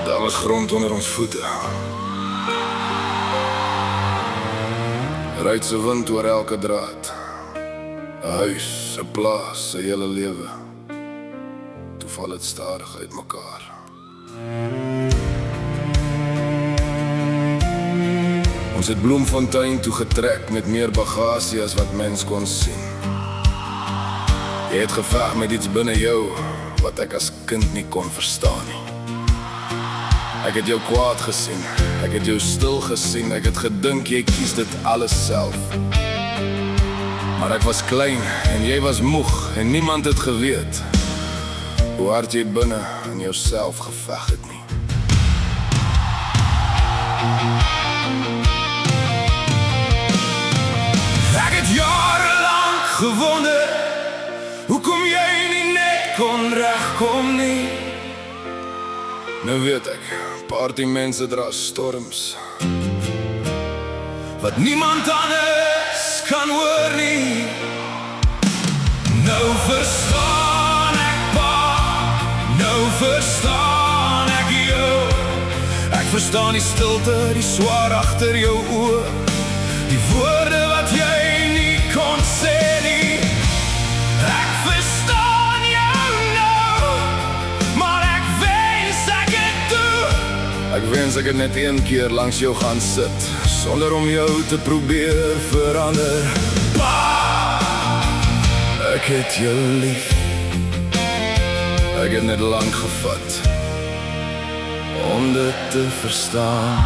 Daar was grond onder ons voete. Ruitse wind oor elke draad. 'n huis, 'n plaas, 'n hele lewe. Toe val het stadig uit mekaar. Ons het Bloemfontein toe getrek met meer bagasie as wat mens kon sien. Jy het geveg met iets binne jou wat ek as kind nie kon verstaan nie. Ek het jou kwaad gesien, ek het jou stil gesien, ek het gedink jy kies dit alles self. Maar ek was klein en jy was moeg en niemand het geweet hoe hard jy binne in jouself geveg het nie. Ek het jarenlang gewonder hoekom jy nie net kon regkom nie. Nou weet ek, party mense dra storms wat niemand anders kan hoor nie. Nou verstaan ek pa, nou verstaan ek jou. Ek verstaan die stilte, die swaar agter jou oë, die woorde wat jy nie kon sê nie. Ek verstaan jou nou, maar ek wens ek het toe. Ek wens ek het net een keer langs jou gaan sit, sonder om jou te probeer verander. Pa, ek het jou lief. Ek het net lang gevat om dit te verstaan.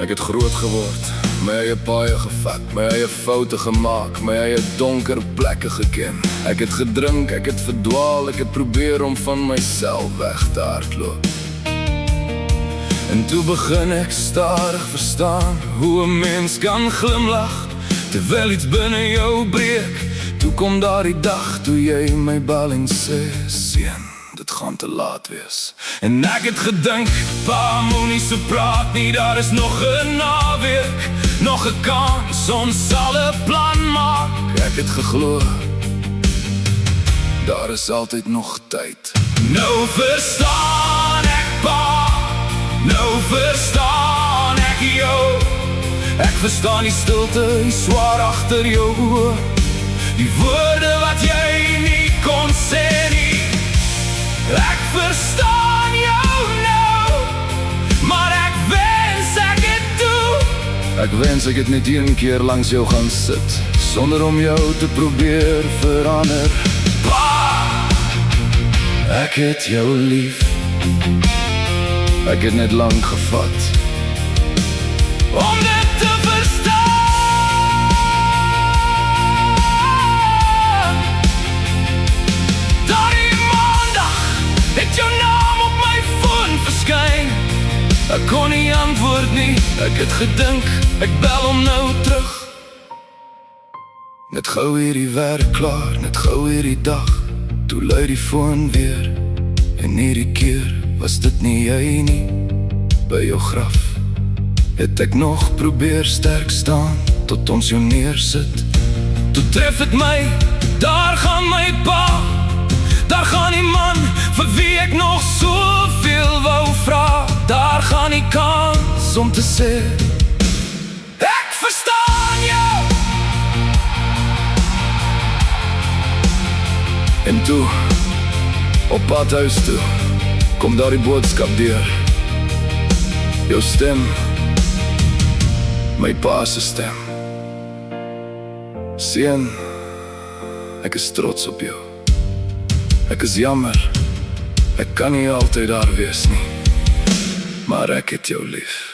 Ek het groot geword, my eie paaie gevat, my eie foute gemaak, my eie donker plekke geken. Ek het gedrink, ek het verdwaal, ek het probeer om van myself weg te hardloop. En toe begin ek stadig verstaan hoe 'n mens kan glimlag terwyl iets binne jou breek. Toe kom daar die dag toe jy my bel en sê, seun, dit gaan te laat wees. En ek het gedink, pa, moenie so praat nie, daar is nog 'n naweek, nog 'n kans, ons sal 'n plan maak. Ek het geglo, daar is altyd nog tyd. Nou verstaan ek, pa, nou verstaan ek jou. Ek verstaan die stilte, die swaar agter jou oë, die woorde wat jy nie kon sê nie. Ek verstaan jou nou, maar ek wens ek het toe. Ek wens ek het net een keer langs jou gaan sit, sonder om jou te probeer verander. Pa, ek het jou lief. Ek het net lang gevat om dit te verstaan. Daardie maandag het jou naam op my foon verskyn. Ek kon nie antwoord nie, ek het gedink, ek bel hom nou terug. Net gou hierdie werk klaar, net gou hierdie dag. Toe lui die foon weer, en hierdie keer was dit nie jy nie. By jou graf het ek nog probeer sterk staan, tot ons jou neersit. Toe tref het my, daar gaan my pa, daar gaan die man, vir wie ek nog soveel wou vra. Daar gaan die kans om te sê, ek verstaan jou. En toe, op pad huis toe, kom daar die boodskap deur. Jou stem, my pa se stem. Seun, ek is trots op jou. Ek is jammer, ek kan nie altyd daar wees nie, maar ek het jou lief.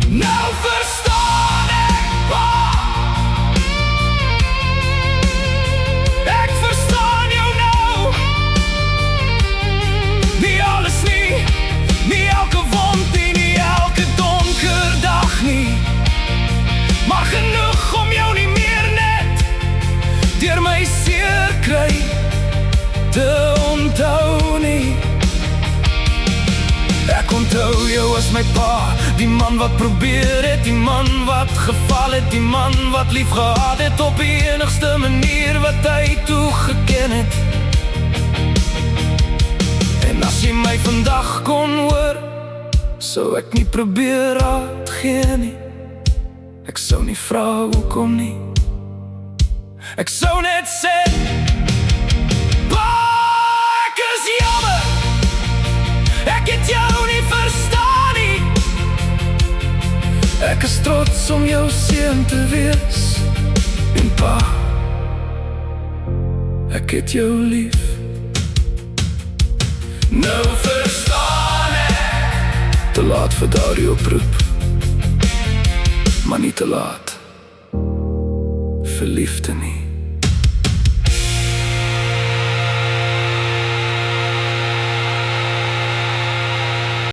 Nou verstaan ek, pa. Ek verstaan jou nou. Nie alles nie, nie elke wond nie, nie elke donker dag nie, maar genoeg om jou nie meer net deur my seer kry te onthou nie. Ek onthou onthou jou as my pa, die man wat probeer het, die man wat geval het, die man wat lief gehad het op die enigste manier wat hy toe geken het. En as jy my vandag kon hoor, sou ek nie probeer raad gee nie. Ek sou nie vra hoekom nie. Ek sou net sê, pa, ek is jammer, ek het jou nie verstaan nie. Ek is trots om jou seun te wees. En pa, ek het jou lief. Nou verstaan ek. Te laat vir daardie oproep, maar nie te laat vir liefde nie.